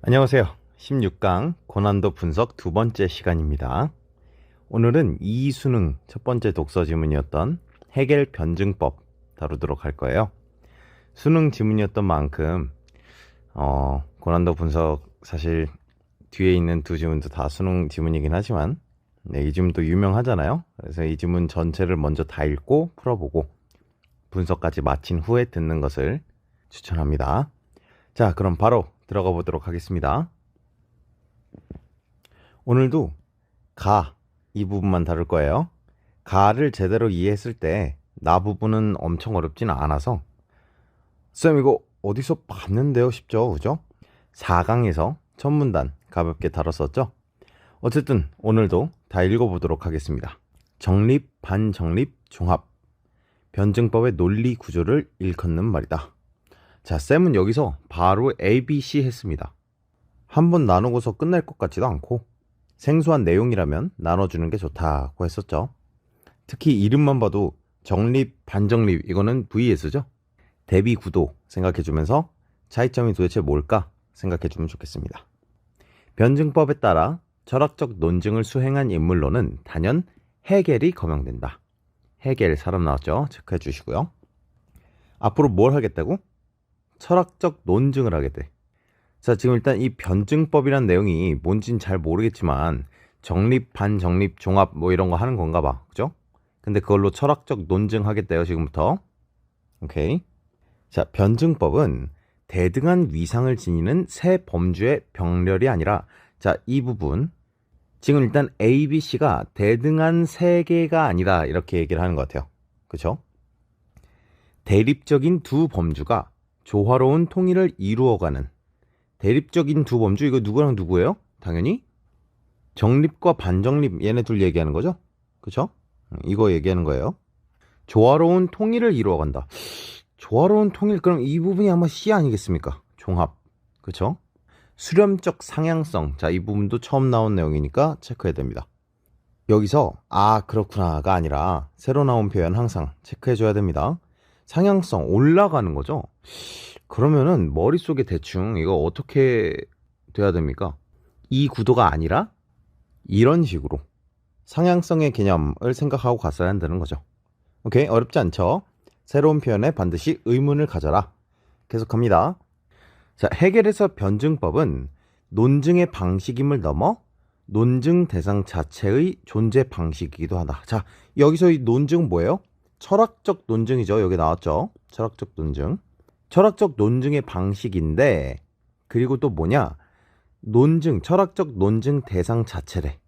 안녕하세요. 16강 고난도 분석 두 번째 시간입니다. 오늘은 이수능 첫 번째 독서 지문이었던 해겔 변증법 다루도록 할 거예요. 수능 지문이었던 만큼 고난도 분석 사실 뒤에 있는 두 지문도 다 수능 지문이긴 하지만 이 지문도 유명하잖아요. 그래서 이 지문 전체를 먼저 다 읽고 풀어보고 분석까지 마친 후에 듣는 것을 추천합니다. 자, 그럼 바로 들어가 보도록 하겠습니다. 오늘도 가 이 부분만 다룰 거예요. 가를 제대로 이해했을 때 나 부분은 엄청 어렵지는 않아서 쌤 이거 어디서 봤는데요 싶죠, 그죠? 4강에서 첫 문단 가볍게 다뤘었죠. 어쨌든 오늘도 다 읽어보도록 하겠습니다. 정립, 반정립, 종합 변증법의 논리 구조를 일컫는 말이다. 자, 쌤은 여기서 바로 A, B, C 했습니다. 한번 나누고서 끝날 것 같지도 않고 생소한 내용이라면 나눠주는 게 좋다고 했었죠. 특히 이름만 봐도 정립, 반정립 이거는 VS죠. 대비 구도 생각해주면서 차이점이 도대체 뭘까 생각해주면 좋겠습니다. 변증법에 따라 철학적 논증을 수행한 인물로는 단연 해겔이 거명된다. 해겔 사람 나왔죠? 체크해 주시고요. 앞으로 뭘 하겠다고? 철학적 논증을 하게 돼. 자, 지금 일단 이 변증법이란 내용이 뭔진 잘 모르겠지만 정립, 반정립, 종합 뭐 이런 거 하는 건가 봐. 그죠? 근데 그걸로 철학적 논증 하겠대요, 지금부터. 오케이. 자, 변증법은 대등한 위상을 지니는 새 범주의 병렬이 아니라, 자, 이 부분 지금 일단 A, B, C가 대등한 세계가 아니다 이렇게 얘기를 하는 것 같아요. 그쵸? 대립적인 두 범주가 조화로운 통일을 이루어가는 대립적인 두 범주, 이거 누구랑 누구예요? 당연히 정립과 반정립 얘네 둘 얘기하는 거죠? 그쵸? 이거 얘기하는 거예요. 조화로운 통일을 이루어간다. 조화로운 통일, 그럼 이 부분이 아마 C 아니겠습니까? 종합. 그쵸? 수렴적 상향성. 자, 이 부분도 처음 나온 내용이니까 체크해야 됩니다. 여기서 아 그렇구나가 아니라 새로 나온 표현 항상 체크해줘야 됩니다. 상향성, 올라가는 거죠. 그러면은 머릿속에 대충 이거 어떻게 돼야 됩니까? 이 구도가 아니라 이런 식으로 상향성의 개념을 생각하고 갔어야 한다는 거죠. 오케이, 어렵지 않죠? 새로운 표현에 반드시 의문을 가져라. 계속합니다. 자, 해겔에서 변증법은 논증의 방식임을 넘어 논증 대상 자체의 존재 방식이기도 하다. 자, 여기서 이 논증 뭐예요? 철학적 논증이죠. 여기 나왔죠. 철학적 논증. 철학적 논증의 방식인데, 그리고 또 뭐냐? 논증, 철학적 논증 대상 자체래.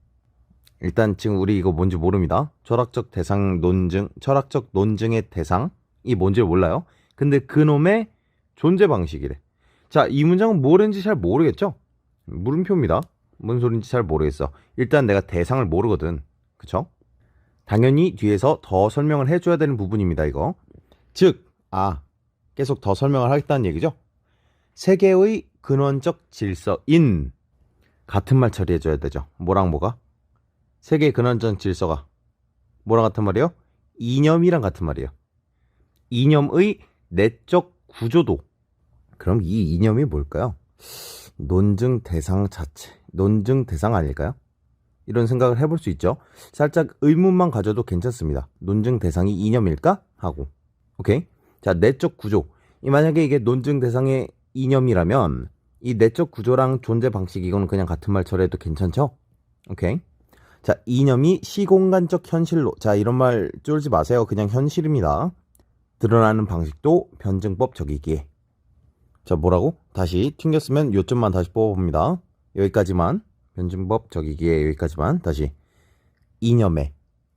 일단 지금 우리 이거 뭔지 모릅니다. 철학적 대상 논증, 철학적 논증의 대상이 뭔지 몰라요. 근데 그놈의 존재 방식이래. 자, 이 문장은 뭐랬는지 잘 모르겠죠? 물음표입니다. 뭔 소린지 잘 모르겠어. 일단 내가 대상을 모르거든. 그쵸? 당연히 뒤에서 더 설명을 해줘야 되는 부분입니다, 이거. 즉, 계속 더 설명을 하겠다는 얘기죠. 세계의 근원적 질서인, 같은 말 처리해줘야 되죠. 뭐랑 뭐가? 세계의 근원적 질서가 뭐랑 같은 말이에요? 이념이랑 같은 말이에요. 이념의 내적 구조도. 그럼 이 이념이 뭘까요? 논증 대상 자체, 논증 대상 아닐까요? 이런 생각을 해볼 수 있죠. 살짝 의문만 가져도 괜찮습니다. 논증 대상이 이념일까? 하고. 오케이? 자, 내적 구조. 만약에 이게 논증 대상의 이념이라면 이 내적 구조랑 존재 방식, 이거는 그냥 같은 말 처리해도 괜찮죠? 오케이? 자, 이념이 시공간적 현실로. 자, 이런 말 쫄지 마세요. 그냥 현실입니다. 드러나는 방식도 변증법 적이기에. 자, 뭐라고? 다시 튕겼으면 요점만 다시 뽑아봅니다. 여기까지만. 변증법 적이기에 여기까지만. 다시 이념의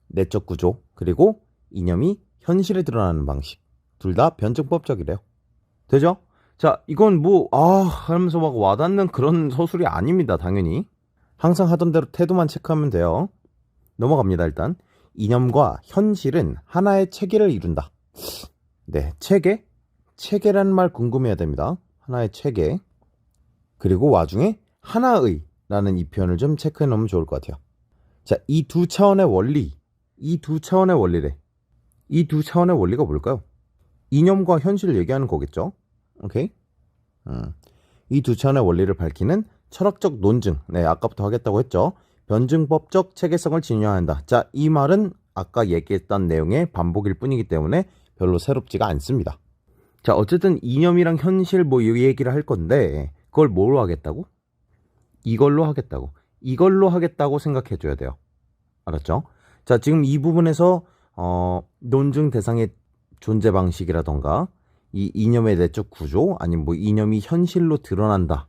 내적 구조, 그리고 이념이 현실에 드러나는 방식, 둘 다 변증법적이래요. 되죠? 자, 이건 뭐 하면서 막 와닿는 그런 서술이 아닙니다. 당연히 항상 하던 대로 태도만 체크하면 돼요. 넘어갑니다. 일단 이념과 현실은 하나의 체계를 이룬다. 네, 체계? 체계라는 말 궁금해야 됩니다. 하나의 체계. 그리고 와중에 하나의 라는 이 표현을 좀 체크해 놓으면 좋을 것 같아요. 자, 이 두 차원의 원리, 이 두 차원의 원리래. 이 두 차원의 원리가 뭘까요? 이념과 현실을 얘기하는 거겠죠? 오케이? 이 두 차원의 원리를 밝히는 철학적 논증. 네, 아까부터 하겠다고 했죠. 변증법적 체계성을 진화해야 한다. 자, 이 말은 아까 얘기했던 내용의 반복일 뿐이기 때문에 별로 새롭지가 않습니다. 자, 어쨌든 이념이랑 현실 뭐 이 얘기를 할 건데 그걸 뭐로 하겠다고? 이걸로 하겠다고. 이걸로 하겠다고 생각해 줘야 돼요. 알았죠? 자, 지금 이 부분에서 논증 대상의 존재 방식이라던가 이 이념의 내적 구조 아니면 뭐 이념이 현실로 드러난다.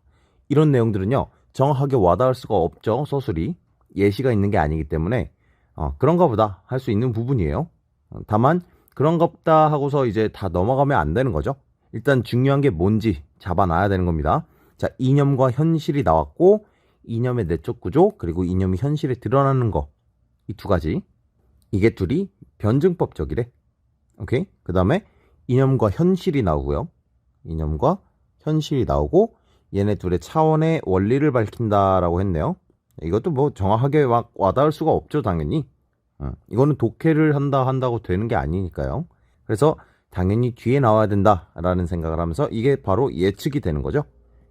이런 내용들은요. 정확하게 와닿을 수가 없죠. 서술이. 예시가 있는 게 아니기 때문에 그런가 보다 할 수 있는 부분이에요. 다만 그런가 보다 하고서 이제 다 넘어가면 안 되는 거죠. 일단 중요한 게 뭔지 잡아놔야 되는 겁니다. 자, 이념과 현실이 나왔고 이념의 내적 구조 그리고 이념이 현실에 드러나는 거. 이 두 가지. 이게 둘이 변증법적이래. 오케이? 그 다음에 이념과 현실이 나오고요. 이념과 현실이 나오고 얘네 둘의 차원의 원리를 밝힌다라고 했네요. 이것도 뭐 정확하게 막 와닿을 수가 없죠, 당연히. 이거는 독해를 한다고 되는 게 아니니까요. 그래서 당연히 뒤에 나와야 된다라는 생각을 하면서 이게 바로 예측이 되는 거죠.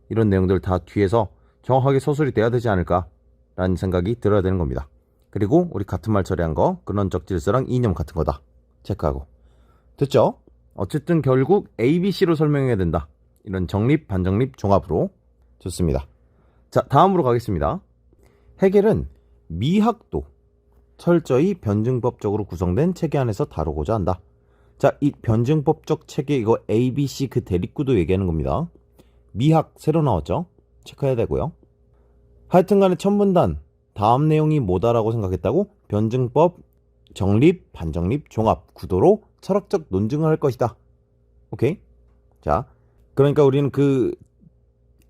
이런 내용들 다 뒤에서 정확하게 서술이 돼야 되지 않을까라는 생각이 들어야 되는 겁니다. 그리고 우리 같은 말 처리한 거 근원적 질서랑 이념 같은 거다 체크하고. 됐죠? 어쨌든 결국 ABC로 설명해야 된다. 이런 정립, 반정립, 종합으로. 좋습니다. 자, 다음으로 가겠습니다. 해겔은 미학도 철저히 변증법적으로 구성된 체계 안에서 다루고자 한다. 자, 이 변증법적 체계 이거 ABC 그 대립구도 얘기하는 겁니다. 미학 새로 나왔죠? 체크해야 되고요. 하여튼간에 첫 문단 다음 내용이 뭐다라고 생각했다고? 변증법, 정립, 반정립, 종합 구도로 철학적 논증을 할 것이다. 오케이? 자, 그러니까 우리는 그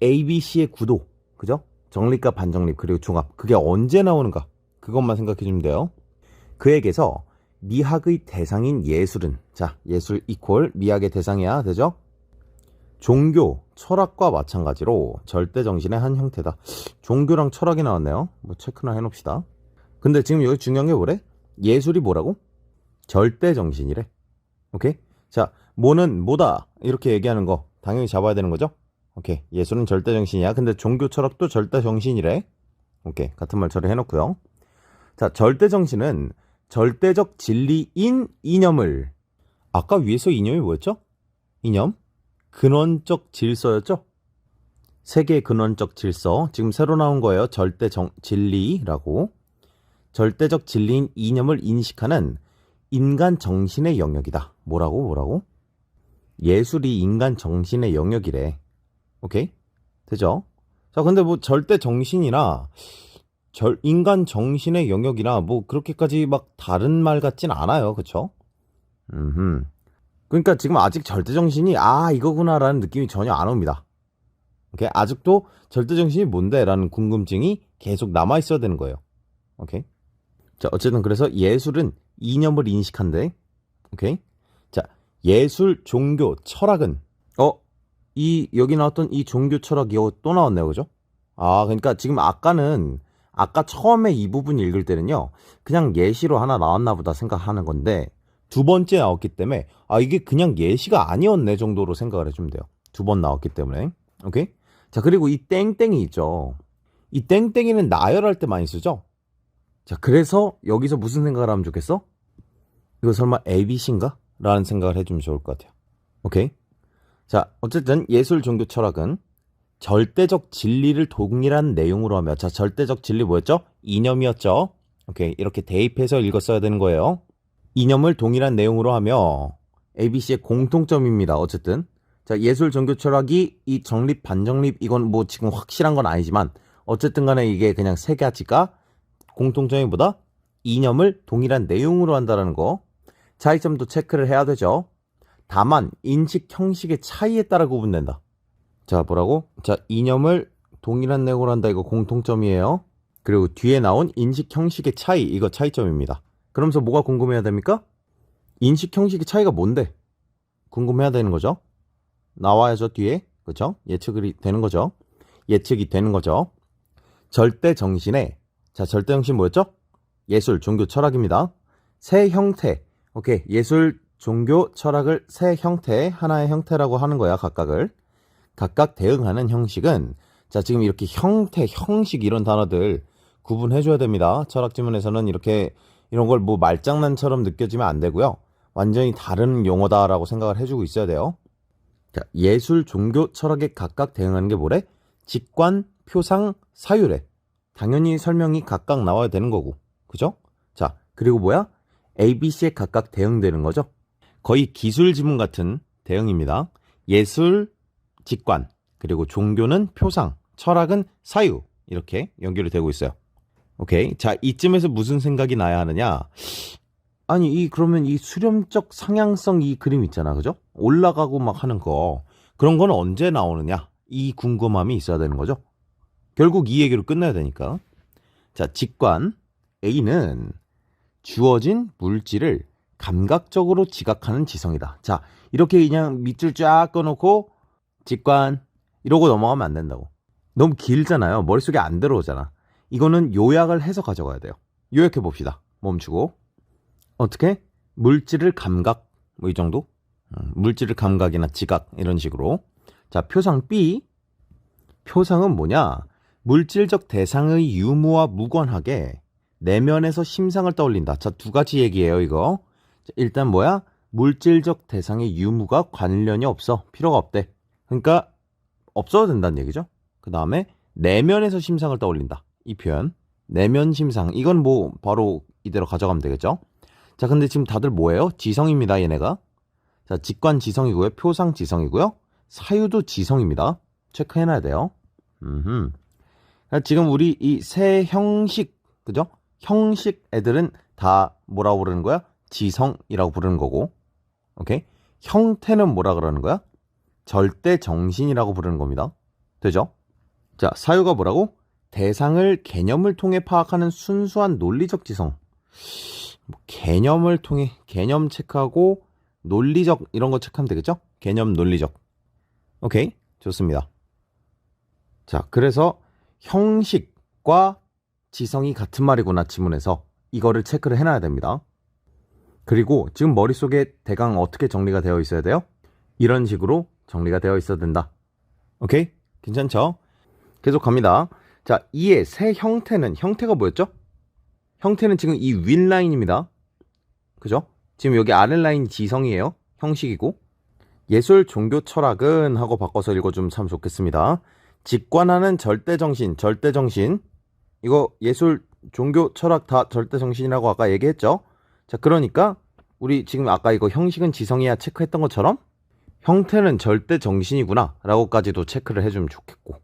ABC의 구도, 그죠? 정립과 반정립 그리고 종합 그게 언제 나오는가 그것만 생각해 주면 돼요. 그에게서 미학의 대상인 예술은 자, 예술 이퀄 미학의 대상이야. 되죠? 종교, 철학과 마찬가지로 절대정신의 한 형태다. 종교랑 철학이 나왔네요. 뭐 체크나 해놓읍시다. 근데 지금 여기 중요한 게 뭐래? 예술이 뭐라고? 절대정신이래. 오케이? 자, 뭐는 뭐다 이렇게 얘기하는 거 당연히 잡아야 되는 거죠? 오케이. 예술은 절대정신이야. 근데 종교, 철학도 절대정신이래. 오케이. 같은 말 처리 해놓고요. 자, 절대정신은 절대적 진리인 이념을 아까 위에서 이념이 뭐였죠? 이념? 근원적 질서였죠? 세계의 근원적 질서. 지금 새로 나온 거예요. 진리라고. 절대적 진리인 이념을 인식하는 인간 정신의 영역이다. 뭐라고? 예술이 인간 정신의 영역이래. 오케이? 되죠? 자, 근데 뭐 절대 정신이나 인간 정신의 영역이나 뭐 그렇게까지 막 다른 말 같진 않아요. 그쵸? 그러니까 지금 아직 절대정신이 이거구나라는 느낌이 전혀 안 옵니다. 오케이? 아직도 절대정신이 뭔데? 라는 궁금증이 계속 남아있어야 되는 거예요. 오케이? 자, 어쨌든 그래서 예술은 이념을 인식한대. 오케이? 자, 예술, 종교, 철학은 여기 나왔던 이 종교, 철학 이거 또 나왔네요. 그죠? 그러니까 지금 아까 처음에 이 부분 읽을 때는요. 그냥 예시로 하나 나왔나 보다 생각하는 건데 두 번째 나왔기 때문에 이게 그냥 예시가 아니었네 정도로 생각을 해주면 돼요. 두 번 나왔기 때문에. 오케이? 자, 그리고 이 땡땡이 있죠. 이 땡땡이는 나열할 때 많이 쓰죠. 자, 그래서 여기서 무슨 생각을 하면 좋겠어? 이거 설마 ABC인가? 라는 생각을 해주면 좋을 것 같아요. 오케이? 자, 어쨌든 예술, 종교, 철학은 절대적 진리를 동일한 내용으로 하며 자, 절대적 진리 뭐였죠? 이념이었죠. 오케이, 이렇게 대입해서 읽었어야 되는 거예요. 이념을 동일한 내용으로 하며 ABC의 공통점입니다. 어쨌든 자, 예술, 종교, 철학이 이 정립, 반정립 이건 뭐 지금 확실한 건 아니지만 어쨌든 간에 이게 그냥 세 가지가 공통점이 뭐다? 이념을 동일한 내용으로 한다는 거. 차이점도 체크를 해야 되죠. 다만 인식 형식의 차이에 따라 구분된다. 자, 뭐라고? 자, 이념을 동일한 내용으로 한다. 이거 공통점이에요. 그리고 뒤에 나온 인식 형식의 차이. 이거 차이점입니다. 그러면서 뭐가 궁금해야 됩니까? 인식 형식의 차이가 뭔데? 궁금해야 되는 거죠. 나와야죠, 뒤에. 그렇죠? 예측이 되는 거죠. 절대정신의 자, 절대정신 뭐였죠? 예술, 종교, 철학입니다. 세 형태. 오케이. 예술, 종교, 철학을 세 형태, 하나의 형태라고 하는 거야, 각각을. 각각 대응하는 형식은 자, 지금 이렇게 형태, 형식 이런 단어들 구분해줘야 됩니다. 철학 지문에서는 이렇게 이런 걸 뭐 말장난처럼 느껴지면 안 되고요. 완전히 다른 용어다라고 생각을 해주고 있어야 돼요. 자, 예술, 종교, 철학에 각각 대응하는 게 뭐래? 직관, 표상, 사유래. 당연히 설명이 각각 나와야 되는 거고. 그죠? 자, 그리고 뭐야? ABC에 각각 대응되는 거죠. 거의 기술 지문 같은 대응입니다. 예술, 직관, 그리고 종교는 표상, 철학은 사유. 이렇게 연결이 되고 있어요. 오케이. 자, 이쯤에서 무슨 생각이 나야 하느냐? 아니, 그러면 이 수렴적 상향성 이 그림 있잖아. 그죠? 올라가고 막 하는 거. 그런 건 언제 나오느냐? 이 궁금함이 있어야 되는 거죠. 결국 이 얘기로 끝내야 되니까. 자, 직관. A는 주어진 물질을 감각적으로 지각하는 지성이다. 자, 이렇게 그냥 밑줄 쫙 꺼놓고 직관 이러고 넘어가면 안 된다고. 너무 길잖아요. 머릿속에 안 들어오잖아. 이거는 요약을 해서 가져가야 돼요. 요약해 봅시다. 멈추고. 어떻게? 물질을 감각, 뭐 이 정도? 물질을 감각이나 지각 이런 식으로. 자, 표상 B. 표상은 뭐냐? 물질적 대상의 유무와 무관하게 내면에서 심상을 떠올린다. 자, 두 가지 얘기예요, 이거. 자, 일단 뭐야? 물질적 대상의 유무가 관련이 없어. 필요가 없대. 그러니까 없어도 된다는 얘기죠. 그 다음에 내면에서 심상을 떠올린다. 이 표현. 내면 심상. 이건 뭐 바로 이대로 가져가면 되겠죠. 자, 근데 지금 다들 뭐예요? 지성입니다, 얘네가. 자, 직관 지성이고요. 표상 지성이고요. 사유도 지성입니다. 체크해놔야 돼요. 지금 우리 이 세 형식, 그죠? 형식 애들은 다 뭐라고 부르는 거야? 지성이라고 부르는 거고. 오케이? 형태는 뭐라 그러는 거야? 절대 정신이라고 부르는 겁니다. 되죠? 자, 사유가 뭐라고? 대상을 개념을 통해 파악하는 순수한 논리적 지성. 개념을 통해 개념 체크하고 논리적 이런 거 체크하면 되겠죠? 개념 논리적. 오케이? 좋습니다. 자, 그래서 형식과 지성이 같은 말이구나 지문에서 이거를 체크를 해놔야 됩니다. 그리고 지금 머릿속에 대강 어떻게 정리가 되어 있어야 돼요? 이런 식으로 정리가 되어 있어야 된다. 오케이? 괜찮죠? 계속 갑니다. 자, 이의 새 형태는 형태가 뭐였죠? 형태는 지금 이 윗라인입니다. 그죠? 지금 여기 아랫라인 지성이에요. 형식이고. 예술, 종교, 철학은 하고 바꿔서 읽어주면 참 좋겠습니다. 직관하는 절대정신, 절대정신. 이거 예술, 종교, 철학 다 절대정신이라고 아까 얘기했죠? 자, 그러니까 우리 지금 아까 이거 형식은 지성이야 체크했던 것처럼 형태는 절대정신이구나 라고까지도 체크를 해주면 좋겠고.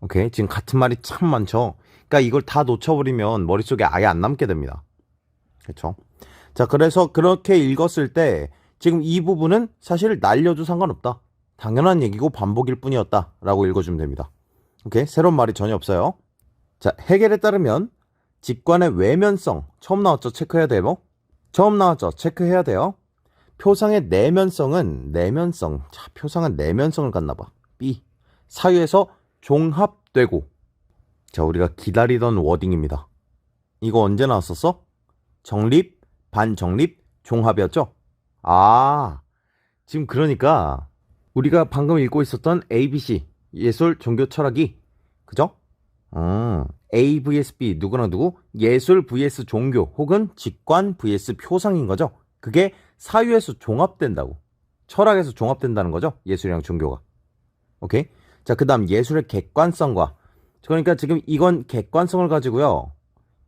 오케이? 지금 같은 말이 참 많죠? 그러니까 이걸 다 놓쳐버리면 머릿속에 아예 안 남게 됩니다. 그렇죠? 자, 그래서 그렇게 읽었을 때 지금 이 부분은 사실 날려도 상관없다. 당연한 얘기고 반복일 뿐이었다 라고 읽어주면 됩니다. 오케이? 새로운 말이 전혀 없어요. 자, 해겔에 따르면 직관의 외면성 처음 나왔죠? 체크해야 돼요. 처음 나왔죠? 체크해야 돼요. 표상의 내면성은 내면성. 자, 표상은 내면성을 갖나 봐. B. 사유에서 종합되고. 자, 우리가 기다리던 워딩입니다. 이거 언제 나왔었어? 정립, 반정립, 종합이었죠? 아, 지금 그러니까 우리가 방금 읽고 있었던 ABC, 예술, 종교, 철학이 그죠? A vs B, 누구랑 누구? 예술 vs 종교 혹은 직관 vs 표상인 거죠. 그게 사유에서 종합된다고. 철학에서 종합된다는 거죠. 예술이랑 종교가. 오케이? 자, 그 다음 예술의 객관성과, 그러니까 지금 이건 객관성을 가지고요.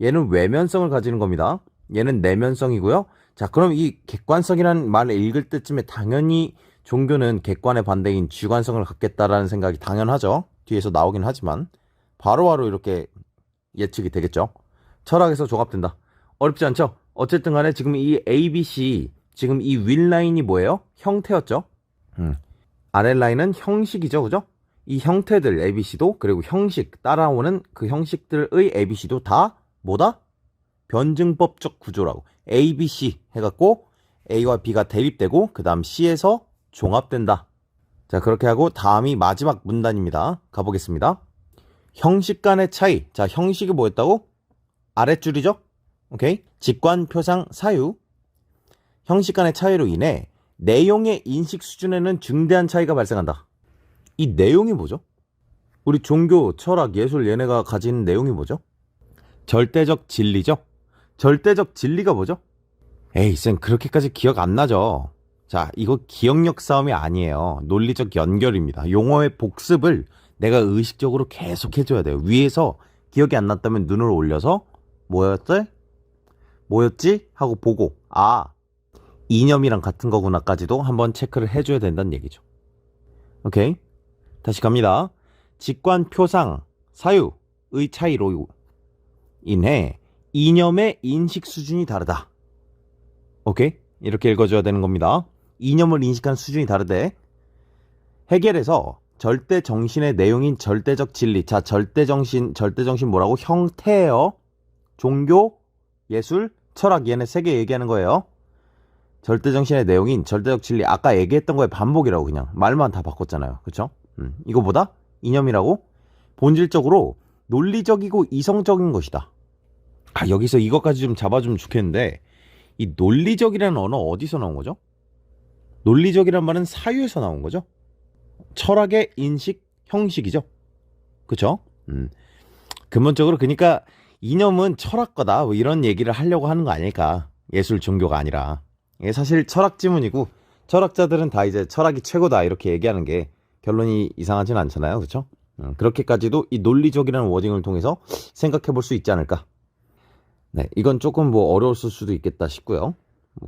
얘는 외면성을 가지는 겁니다. 얘는 내면성이고요. 자, 그럼 이 객관성이라는 말을 읽을 때쯤에 당연히 종교는 객관의 반대인 주관성을 갖겠다라는 생각이 당연하죠. 뒤에서 나오긴 하지만 바로바로 이렇게 예측이 되겠죠. 철학에서 종합된다. 어렵지 않죠? 어쨌든 간에 지금 이 ABC, 지금 이 윗라인이 뭐예요? 형태였죠. 아랫라인은 형식이죠. 그죠? 이 형태들 ABC도 그리고 형식 따라오는 그 형식들의 ABC도 다 뭐다? 변증법적 구조라고. ABC 해갖고 A와 B가 대립되고 그 다음 C에서 종합된다. 자, 그렇게 하고 다음이 마지막 문단입니다. 가보겠습니다. 형식 간의 차이. 자, 형식이 뭐였다고? 아랫줄이죠? 오케이? 직관, 표상, 사유. 형식 간의 차이로 인해 내용의 인식 수준에는 중대한 차이가 발생한다. 이 내용이 뭐죠? 우리 종교, 철학, 예술 얘네가 가진 내용이 뭐죠? 절대적 진리죠? 절대적 진리가 뭐죠? 에이, 쌤, 그렇게까지 기억 안 나죠? 자, 이거 기억력 싸움이 아니에요. 논리적 연결입니다. 용어의 복습을 내가 의식적으로 계속 해줘야 돼요. 위에서 기억이 안 났다면 눈을 올려서 뭐였지? 하고 보고, 아, 이념이랑 같은 거구나까지도 한번 체크를 해줘야 된다는 얘기죠. 오케이? 다시 갑니다. 직관, 표상, 사유의 차이로 인해 이념의 인식 수준이 다르다. 오케이? 이렇게 읽어줘야 되는 겁니다. 이념을 인식하는 수준이 다르대. 해겔에서 절대 정신의 내용인 절대적 진리. 자, 절대 정신 뭐라고? 형태예요. 종교, 예술, 철학 얘네 세 개 얘기하는 거예요. 절대 정신의 내용인 절대적 진리. 아까 얘기했던 거의 반복이라고 그냥 말만 다 바꿨잖아요. 그쵸? 이거보다 이념이라고 본질적으로 논리적이고 이성적인 것이다. 아, 여기서 이것까지 좀 잡아주면 좋겠는데 이 논리적이라는 언어 어디서 나온 거죠? 논리적이란 말은 사유에서 나온 거죠. 철학의 인식 형식이죠. 그쵸? 근본적으로 그러니까 이념은 철학과다 뭐 이런 얘기를 하려고 하는 거 아닐까. 예술 종교가 아니라. 이게 사실 철학 지문이고 철학자들은 다 이제 철학이 최고다 이렇게 얘기하는 게 결론이 이상하진 않잖아요. 그쵸? 그렇게까지도 이 논리적이라는 워딩을 통해서 생각해 볼 수 있지 않을까. 네, 이건 조금 뭐 어려웠을 수도 있겠다 싶고요.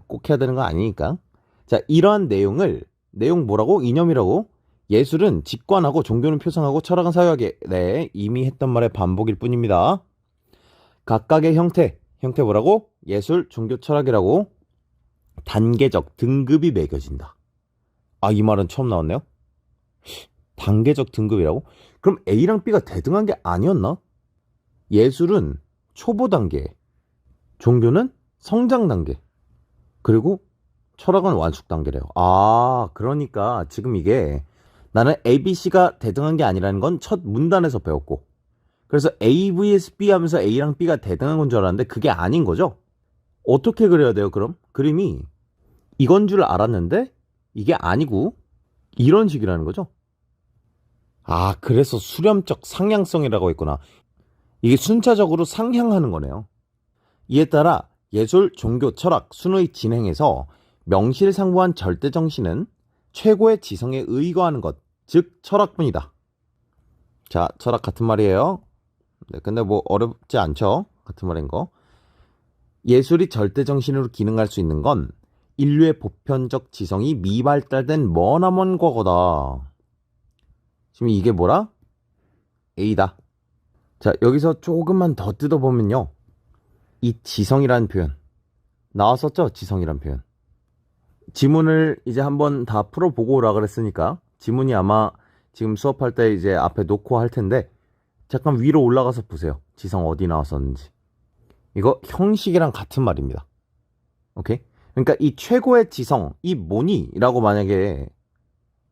꼭 해야 되는 거 아니니까. 자, 이러한 내용 뭐라고? 이념이라고? 예술은 직관하고 종교는 표상하고 철학은 사유하게. 네, 이미 했던 말의 반복일 뿐입니다. 각각의 형태 뭐라고? 예술, 종교, 철학이라고 단계적 등급이 매겨진다. 아, 이 말은 처음 나왔네요. 단계적 등급이라고? 그럼 A랑 B가 대등한 게 아니었나? 예술은 초보 단계, 종교는 성장 단계, 그리고 철학은 완숙 단계래요. 아, 그러니까 지금 이게 나는 A, B, C가 대등한 게 아니라는 건 첫 문단에서 배웠고, 그래서 A vs B 하면서 A랑 B가 대등한 건 줄 알았는데 그게 아닌 거죠? 어떻게 그려야 돼요, 그럼? 그림이 이건 줄 알았는데 이게 아니고 이런 식이라는 거죠? 아, 그래서 수렴적 상향성이라고 했구나. 이게 순차적으로 상향하는 거네요. 이에 따라 예술, 종교, 철학, 순의 진행에서 명실상부한 절대정신은 최고의 지성에 의거하는 것, 즉 철학뿐이다. 자, 철학 같은 말이에요. 네, 근데 뭐 어렵지 않죠? 같은 말인 거. 예술이 절대정신으로 기능할 수 있는 건 인류의 보편적 지성이 미발달된 머나먼 과거다. 지금 이게 뭐라? A다. 자, 여기서 조금만 더 뜯어보면요. 이 지성이라는 표현 나왔었죠? 지성이라는 표현. 지문을 이제 한번 다 풀어보고 오라 그랬으니까 지문이 아마 지금 수업할 때 이제 앞에 놓고 할 텐데 잠깐 위로 올라가서 보세요. 지성 어디 나왔었는지. 이거 형식이랑 같은 말입니다. 오케이? 그러니까 이 최고의 지성, 이 뭐니? 라고 만약에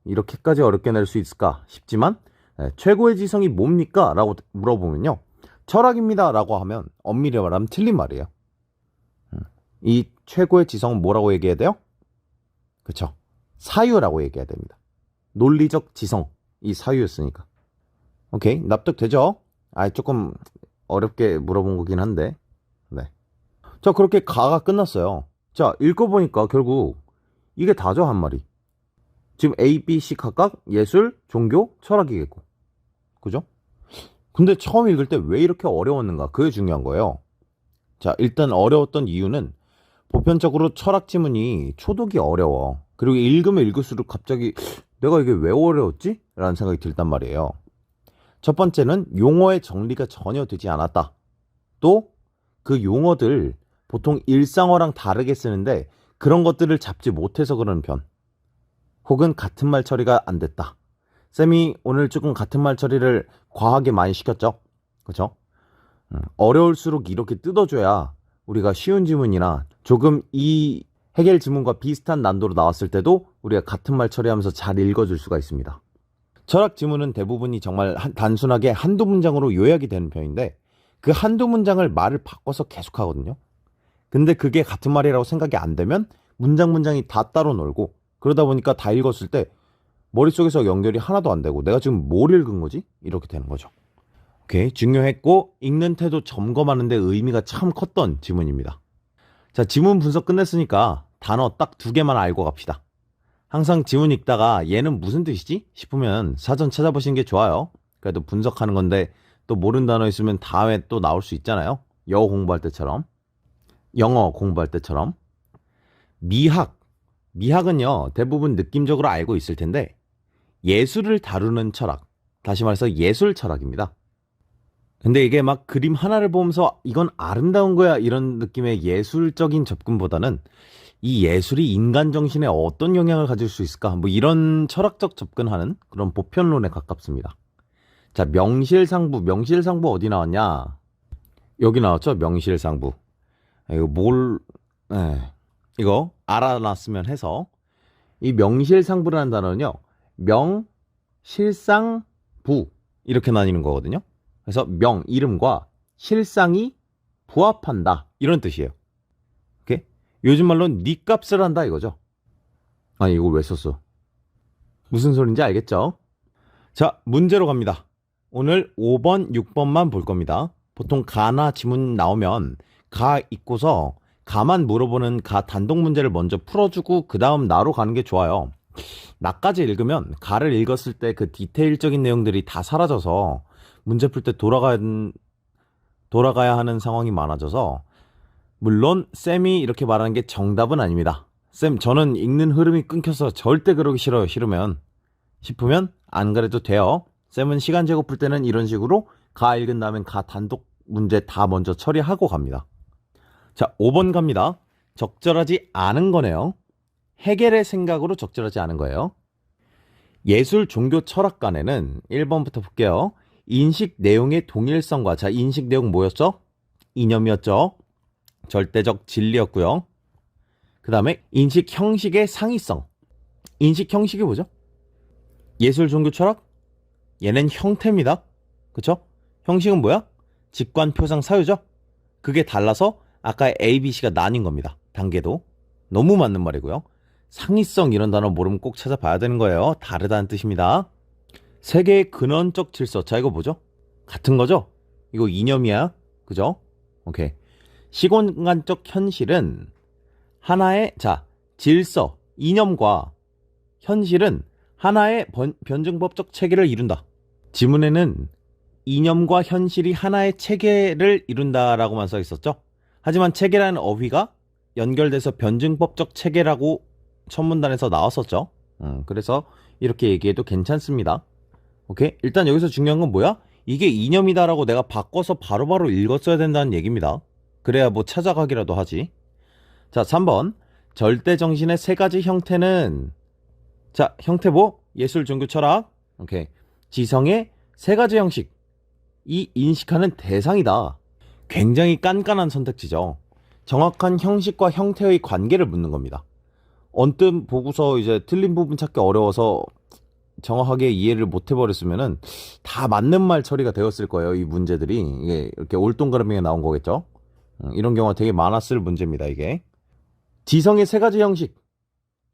이렇게까지 어렵게 낼 수 있을까 싶지만 최고의 지성이 뭡니까? 라고 물어보면요. 철학입니다. 라고 하면 엄밀히 말하면 틀린 말이에요. 이 최고의 지성은 뭐라고 얘기해야 돼요? 그쵸? 사유라고 얘기해야 됩니다. 논리적 지성, 이 사유였으니까. 오케이, 납득되죠? 조금 어렵게 물어본 거긴 한데. 네. 자, 그렇게 가가 끝났어요. 자, 읽어보니까 결국 이게 다죠, 한 말이. 지금 A, B, C 각각 예술, 종교, 철학이겠고. 그죠? 근데 처음 읽을 때 왜 이렇게 어려웠는가? 그게 중요한 거예요. 자, 일단 어려웠던 이유는 보편적으로 철학 지문이 초독이 어려워. 그리고 읽으면 읽을수록 갑자기 내가 이게 왜 어려웠지? 라는 생각이 들단 말이에요. 첫 번째는 용어의 정리가 전혀 되지 않았다. 또 그 용어들 보통 일상어랑 다르게 쓰는데 그런 것들을 잡지 못해서 그러는 편. 혹은 같은 말 처리가 안 됐다. 쌤이 오늘 조금 같은 말 처리를 과하게 많이 시켰죠? 그쵸? 어려울수록 이렇게 뜯어줘야 우리가 쉬운 지문이나 조금 이 해겔 지문과 비슷한 난도로 나왔을 때도 우리가 같은 말 처리하면서 잘 읽어줄 수가 있습니다. 철학 지문은 대부분이 정말 단순하게 한두 문장으로 요약이 되는 편인데 그 한두 문장을 말을 바꿔서 계속 하거든요. 근데 그게 같은 말이라고 생각이 안 되면 문장이 다 따로 놀고 그러다 보니까 다 읽었을 때 머릿속에서 연결이 하나도 안 되고 내가 지금 뭘 읽은 거지? 이렇게 되는 거죠. 오케이, 중요했고 읽는 태도 점검하는데 의미가 참 컸던 지문입니다. 자, 지문 분석 끝냈으니까 단어 딱 2개만 알고 갑시다. 항상 지문 읽다가 얘는 무슨 뜻이지? 싶으면 사전 찾아보시는 게 좋아요. 그래도 분석하는 건데 또 모르는 단어 있으면 다음에 또 나올 수 있잖아요. 영어 공부할 때처럼. 미학. 미학은요, 대부분 느낌적으로 알고 있을 텐데 예술을 다루는 철학, 다시 말해서 예술 철학입니다. 근데 이게 막 그림 하나를 보면서 이건 아름다운 거야 이런 느낌의 예술적인 접근보다는 이 예술이 인간 정신에 어떤 영향을 가질 수 있을까? 뭐 이런 철학적 접근하는 그런 보편론에 가깝습니다. 자, 명실상부. 명실상부 어디 나왔냐? 여기 나왔죠? 명실상부. 이거 알아놨으면 해서 이 명실상부라는 단어는요, 명실상부 이렇게 나뉘는 거거든요. 그래서 명, 이름과 실상이 부합한다 이런 뜻이에요. 오케이? 요즘 말로는 니 값을 한다 이거죠. 아니, 이걸 왜 썼어? 무슨 소린지 알겠죠? 자, 문제로 갑니다. 오늘 5번, 6번만 볼 겁니다. 보통 가나 지문 나오면 가 있고서 가만 물어보는 가 단독 문제를 먼저 풀어주고 그 다음 나로 가는 게 좋아요. 나까지 읽으면 가를 읽었을 때 그 디테일적인 내용들이 다 사라져서 문제 풀 때 돌아가야 하는 상황이 많아져서, 물론 쌤이 이렇게 말하는 게 정답은 아닙니다. 쌤, 저는 읽는 흐름이 끊겨서 절대 그러기 싫어요. 싫으면 싶으면 안 그래도 돼요. 쌤은 시간 제고 풀 때는 이런 식으로 가 읽은 다음엔 가 단독 문제 다 먼저 처리하고 갑니다. 자, 5번 갑니다. 적절하지 않은 거네요. 해겔의 생각으로 적절하지 않은 거예요. 예술 종교 철학관에는 1번부터 볼게요. 인식 내용의 동일성과, 자, 인식 내용 뭐였죠? 이념이었죠. 절대적 진리였고요. 그 다음에 인식 형식의 상이성. 인식 형식이 뭐죠? 예술 종교 철학? 얘는 형태입니다. 그쵸? 형식은 뭐야? 직관, 표상, 사유죠? 그게 달라서 아까 A, B, C가 나뉜 겁니다. 단계도. 너무 맞는 말이고요. 상이성 이런 단어 모르면 꼭 찾아봐야 되는 거예요. 다르다는 뜻입니다. 세계의 근원적 질서. 자, 이거 뭐죠? 같은 거죠? 이거 이념이야. 그죠? 오케이. 시공간적 현실은 하나의, 자, 질서, 이념과 현실은 하나의 변증법적 체계를 이룬다. 지문에는 이념과 현실이 하나의 체계를 이룬다라고만 써 있었죠. 하지만 체계라는 어휘가 연결돼서 변증법적 체계라고 첫 문단에서 나왔었죠. 그래서 이렇게 얘기해도 괜찮습니다. 오케이? 일단 여기서 중요한 건 뭐야? 이게 이념이다라고 내가 바꿔서 바로바로 읽었어야 된다는 얘기입니다. 그래야 뭐 찾아가기라도 하지. 자, 3번. 절대정신의 3가지 형태는, 자, 형태 뭐? 예술, 종교, 철학. 오케이. 지성의 3가지 형식. 이 인식하는 대상이다. 굉장히 깐깐한 선택지죠. 정확한 형식과 형태의 관계를 묻는 겁니다. 언뜻 보고서 이제 틀린 부분 찾기 어려워서 정확하게 이해를 못 해버렸으면은 다 맞는 말 처리가 되었을 거예요. 이 문제들이 이게 이렇게 올동그라미에 나온 거겠죠. 이런 경우가 되게 많았을 문제입니다. 이게 지성의 3가지 형식.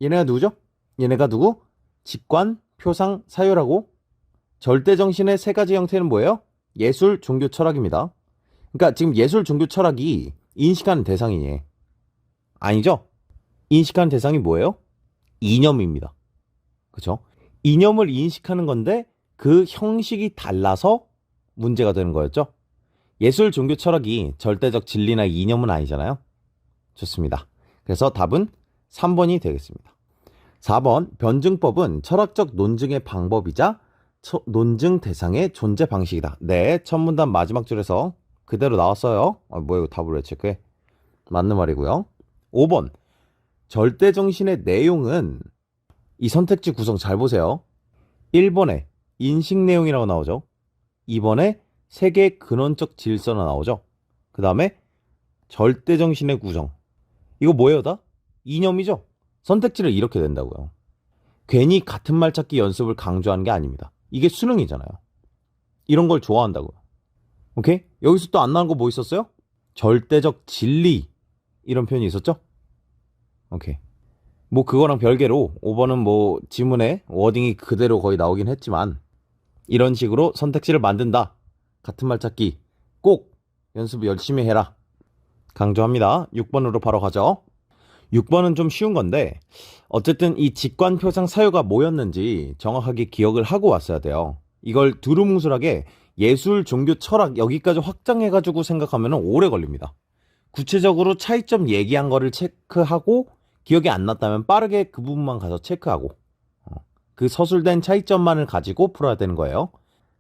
얘네가 누구죠? 얘네가 누구? 직관, 표상, 사유라고. 절대정신의 3가지 형태는 뭐예요? 예술, 종교, 철학입니다. 그러니까 지금 예술, 종교, 철학이 인식하는 대상이니 아니죠? 인식하는 대상이 뭐예요? 이념입니다. 그렇죠? 이념을 인식하는 건데 그 형식이 달라서 문제가 되는 거였죠. 예술, 종교, 철학이 절대적 진리나 이념은 아니잖아요. 좋습니다. 그래서 답은 3번이 되겠습니다. 4번. 변증법은 철학적 논증의 방법이자 논증 대상의 존재 방식이다. 네, 첫 문단 마지막 줄에서 그대로 나왔어요. 뭐야, 이거 답을 왜 체크해? 맞는 말이고요. 5번. 절대정신의 내용은, 이 선택지 구성 잘 보세요. 1번에 인식 내용이라고 나오죠. 2번에 세계의 근원적 질서가 나오죠. 그 다음에 절대정신의 구성. 이거 뭐예요 다? 이념이죠. 선택지를 이렇게 된다고요. 괜히 같은 말 찾기 연습을 강조하는 게 아닙니다. 이게 수능이잖아요. 이런 걸 좋아한다고요. 오케이? 여기서 또 안 나온 거 뭐 있었어요? 절대적 진리. 이런 표현이 있었죠? 오케이. 뭐 그거랑 별개로 5번은 뭐 지문에 워딩이 그대로 거의 나오긴 했지만 이런 식으로 선택지를 만든다. 같은 말 찾기 꼭 연습 열심히 해라. 강조합니다. 6번으로 바로 가죠. 6번은 좀 쉬운 건데 어쨌든 이 직관표상 사유가 뭐였는지 정확하게 기억을 하고 왔어야 돼요. 이걸 두루뭉술하게 예술, 종교, 철학 여기까지 확장해가지고 생각하면 오래 걸립니다. 구체적으로 차이점 얘기한 거를 체크하고 기억이 안 났다면 빠르게 그 부분만 가서 체크하고 그 서술된 차이점만을 가지고 풀어야 되는 거예요.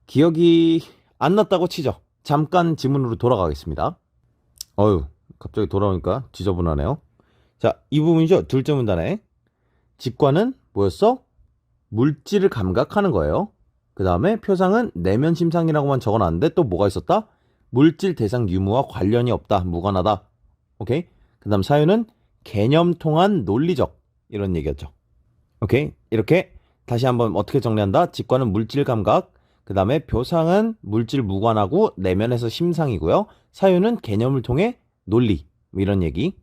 기억이 안 났다고 치죠. 잠깐 지문으로 돌아가겠습니다. 갑자기 돌아오니까 지저분하네요. 자, 이 부분이죠. 둘째 문단에 직관은 뭐였어? 물질을 감각하는 거예요. 그 다음에 표상은 내면 심상이라고만 적어놨는데 또 뭐가 있었다? 물질 대상 유무와 관련이 없다. 무관하다. 오케이? 그 다음 사유는 개념 통한 논리적 이런 얘기였죠. 오케이? 이렇게 다시 한번 어떻게 정리한다? 직관은 물질 감각, 그 다음에 표상은 물질 무관하고 내면에서 심상이고요. 사유는 개념을 통해 논리 이런 얘기.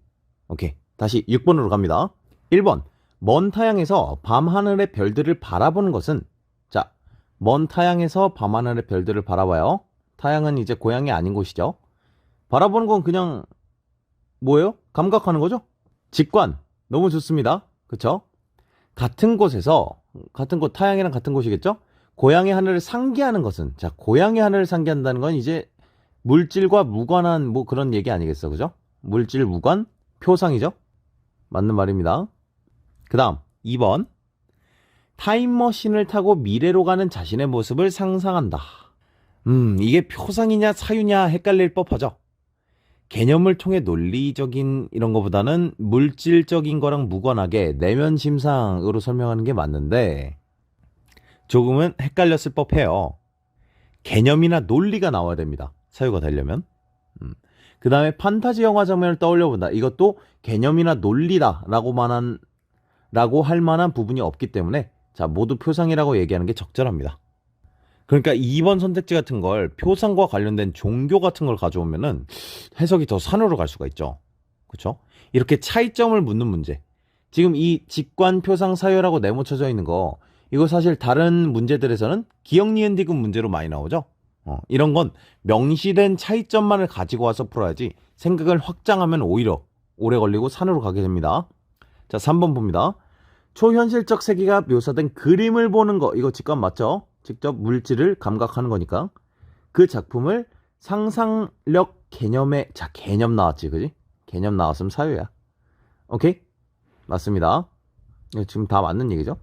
오케이. 다시 6번으로 갑니다. 1번 먼 타양에서 밤하늘의 별들을 바라보는 것은 자, 먼 타양에서 밤하늘의 별들을 바라봐요. 타양은 이제 고향이 아닌 곳이죠. 바라보는 건 그냥 뭐예요? 감각하는 거죠? 직관 너무 좋습니다. 그쵸? 같은 곳에서 같은 곳 타양이랑 같은 곳이겠죠? 고향의 하늘을 상기하는 것은 자, 고향의 하늘을 상기한다는 건 이제 물질과 무관한 뭐 그런 얘기 아니겠어. 그죠? 물질 무관 표상이죠? 맞는 말입니다. 그 다음 2번 타임머신을 타고 미래로 가는 자신의 모습을 상상한다. 이게 표상이냐 사유냐 헷갈릴 법하죠. 개념을 통해 논리적인 이런 거보다는 물질적인 거랑 무관하게 내면 심상으로 설명하는 게 맞는데 조금은 헷갈렸을 법해요. 개념이나 논리가 나와야 됩니다. 사유가 되려면. 그 다음에 판타지 영화 장면을 떠올려 본다. 이것도 개념이나 논리다 라고 할 만한 부분이 없기 때문에 자, 모두 표상이라고 얘기하는 게 적절합니다. 그러니까 2번 선택지 같은 걸 표상과 관련된 종교 같은 걸 가져오면은 해석이 더 산으로 갈 수가 있죠. 그렇죠? 이렇게 차이점을 묻는 문제. 지금 이 직관 표상 사유라고 네모쳐져 있는 거 이거 사실 다른 문제들에서는 기억 니은 디귿 문제로 많이 나오죠. 이런 건 명시된 차이점만을 가지고 와서 풀어야지 생각을 확장하면 오히려 오래 걸리고 산으로 가게 됩니다. 자, 3번 봅니다. 초현실적 세계가 묘사된 그림을 보는 거 이거 직관 맞죠? 직접 물질을 감각하는 거니까 그 작품을 상상력 개념의 자, 개념 나왔지 그지? 개념 나왔으면 사유야. 오케이? 맞습니다. 지금 다 맞는 얘기죠.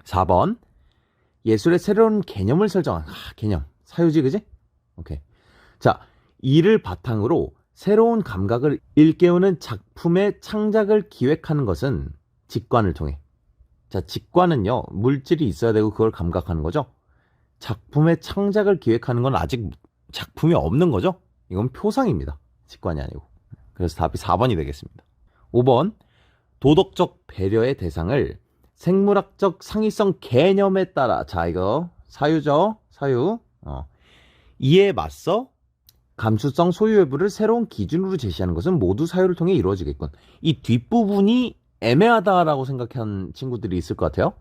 4번 예술의 새로운 개념을 설정한 개념 사유지 그지? 오케이. 자, 이를 바탕으로 새로운 감각을 일깨우는 작품의 창작을 기획하는 것은 직관을 통해. 자, 직관은요 물질이 있어야 되고 그걸 감각하는 거죠. 작품의 창작을 기획하는 건 아직 작품이 없는 거죠. 이건 표상입니다. 직관이 아니고. 그래서 답이 4번이 되겠습니다. 5번 도덕적 배려의 대상을 생물학적 상위성 개념에 따라 자, 이거 사유죠. 사유. 이에 맞서 감수성 소유 여부를 새로운 기준으로 제시하는 것은 모두 사유를 통해 이루어지겠군. 이 뒷부분이 애매하다라고 생각한 친구들이 있을 것 같아요.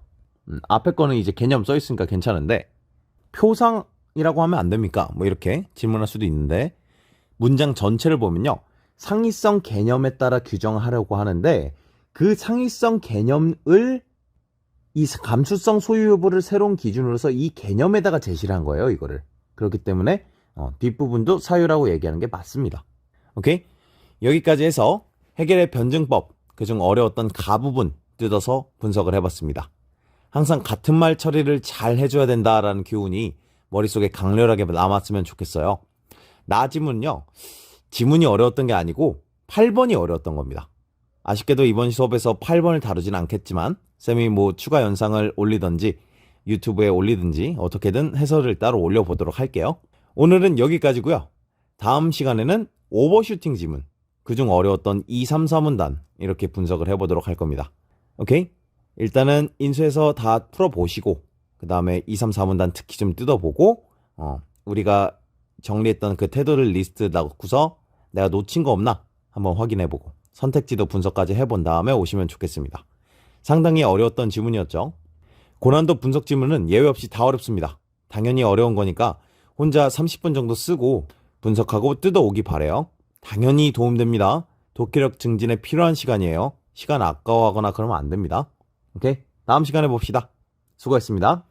앞에 거는 이제 개념 써 있으니까 괜찮은데 표상이라고 하면 안 됩니까? 뭐 이렇게 질문할 수도 있는데 문장 전체를 보면요. 상위성 개념에 따라 규정하려고 하는데 그 상위성 개념을 이 감수성 소유 여부를 새로운 기준으로서 이 개념에다가 제시를 한 거예요. 이거를. 그렇기 때문에 뒷부분도 사유라고 얘기하는 게 맞습니다. 오케이? 여기까지 해서 해결의 변증법 그중 어려웠던 가 부분 뜯어서 분석을 해봤습니다. 항상 같은 말 처리를 잘 해줘야 된다라는 교훈이 머릿속에 강렬하게 남았으면 좋겠어요. 지문은요. 지문이 어려웠던 게 아니고 8번이 어려웠던 겁니다. 아쉽게도 이번 수업에서 8번을 다루진 않겠지만 쌤이 뭐 추가 영상을 올리든지 유튜브에 올리든지 어떻게든 해설을 따로 올려보도록 할게요. 오늘은 여기까지고요. 다음 시간에는 오버슈팅 지문, 그중 어려웠던 2, 3, 4문단 이렇게 분석을 해보도록 할 겁니다. 오케이? 일단은 인수해서 다 풀어보시고 그 다음에 2, 3, 4문단 특히 좀 뜯어보고 우리가 정리했던 그 태도를 리스트 넣고서 내가 놓친 거 없나 한번 확인해보고 선택지도 분석까지 해본 다음에 오시면 좋겠습니다. 상당히 어려웠던 지문이었죠. 고난도 분석 지문은 예외 없이 다 어렵습니다. 당연히 어려운 거니까 혼자 30분 정도 쓰고 분석하고 뜯어오기 바래요. 당연히 도움됩니다. 독해력 증진에 필요한 시간이에요. 시간 아까워하거나 그러면 안 됩니다. 오케이? 다음 시간에 봅시다. 수고했습니다.